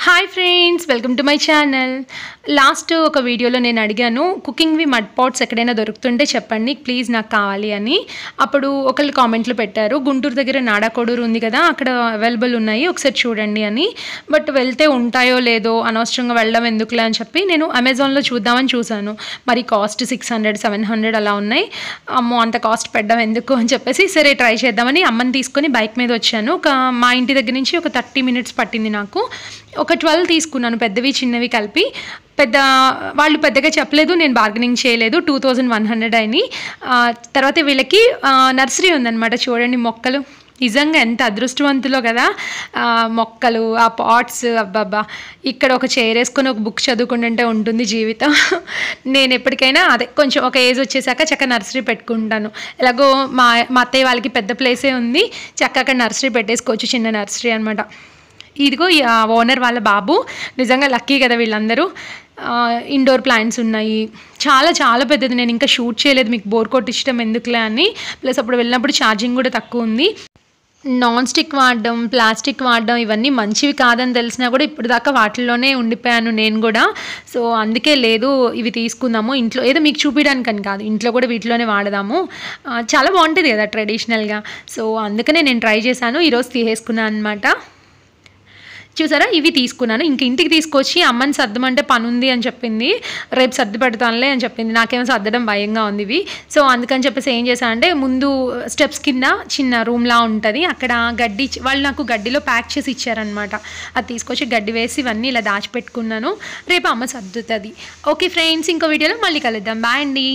Hi friends, welcome to my channel. Last ఒక వీడియోలో నేను అడిగాను కుకింగ్వి మడ్ పాట్స్ ఎక్కడైనా దొరుకుతుంటే చెప్పండి ప్లీజ్, నాకు కావాలి అని. అప్పుడు ఒకళ్ళు కామెంట్లు పెట్టారు, గుంటూరు దగ్గర నాడాకోడూరు ఉంది కదా, అక్కడ అవైలబుల్ ఉన్నాయి, ఒకసారి చూడండి అని. బట్ వెళ్తే ఉంటాయో లేదో, అనవసరంగా వెళ్ళడం ఎందుకులే అని చెప్పి నేను అమెజాన్లో చూద్దామని చూశాను. మరి కాస్ట్ 600-700 అలా ఉన్నాయి. అమ్మో అంత కాస్ట్ పెట్టడం ఎందుకు అని చెప్పేసి సరే ట్రై చేద్దామని అమ్మని తీసుకొని బైక్ మీద వచ్చాను. మా ఇంటి దగ్గర నుంచి ఒక 30 minutes పట్టింది నాకు. ఒక 12 తీసుకున్నాను, పెద్దవి చిన్నవి కలిపి. వాళ్ళు పెద్దగా చెప్పలేదు, నేను బార్గెనింగ్ చేయలేదు. 2100 అయినాయి. తర్వాత వీళ్ళకి నర్సరీ ఉందన్నమాట. చూడండి మొక్కలు, నిజంగా ఎంత అదృష్టవంతులో కదా. మొక్కలు, ఆ పాట్స్, అబ్బాబ్బా. ఇక్కడ ఒక చైర్ వేసుకొని ఒక బుక్ చదువుకుంటుంటే ఉంటుంది జీవితం. నేను ఎప్పటికైనా కొంచెం ఒక ఏజ్ వచ్చేసాక చక్కగా నర్సరీ పెట్టుకుంటాను. ఎలాగో మా అత్తయ్య వాళ్ళకి పెద్ద ప్లేసే ఉంది, చక్కగా అక్కడ నర్సరీ పెట్టేసుకోవచ్చు, చిన్న నర్సరీ అనమాట. ఇదిగో ఓనర్ వాళ్ళ బాబు, నిజంగా లక్కీ కదా వీళ్ళందరూ. ఇండోర్ ప్లాంట్స్ ఉన్నాయి, చాలా చాలా పెద్దది. నేను ఇంకా షూట్ చేయలేదు, మీకు బోర్ కొట్టించడం ఎందుకులే అని. ప్లస్ అప్పుడు వెళ్ళినప్పుడు ఛార్జింగ్ కూడా తక్కువ ఉంది. నాన్ స్టిక్ వాడడం, ప్లాస్టిక్ వాడడం ఇవన్నీ మంచివి కాదని తెలిసినా కూడా ఇప్పుడు దాకా వాటిల్లోనే ఉండిపోయాను నేను కూడా. సో అందుకే లేదు, ఇవి తీసుకుందాము ఇంట్లో, ఏదో మీకు చూపించడానికని కాదు, ఇంట్లో కూడా వీటిలోనే వాడదాము, చాలా బాగుంటుంది కదా ట్రెడిషనల్గా. సో అందుకనే నేను ట్రై చేశాను, ఈరోజు తీసేసుకున్నాను అనమాట. చూసారా, ఇవి తీసుకున్నాను. ఇంక ఇంటికి తీసుకొచ్చి అమ్మని సర్దమంటే పని ఉంది అని చెప్పింది, రేపు సర్ది పెడతానులే అని చెప్పింది. నాకేమో సర్దడం భయంగా ఉంది ఇవి. సో అందుకని చెప్పేసి ఏం చేశానంటే, ముందు స్టెప్స్ కింద చిన్న రూమ్లా ఉంటుంది, అక్కడ గడ్డి వాళ్ళు నాకు గడ్డిలో ప్యాక్ చేసి ఇచ్చారనమాట. అది తీసుకొచ్చి గడ్డి వేసి ఇవన్నీ ఇలా దాచిపెట్టుకున్నాను. రేపు అమ్మ సర్దుతుంది. ఓకే ఫ్రెండ్స్, ఇంకో వీడియోలో మళ్ళీ కలుద్దాం. బాయ్ అండి.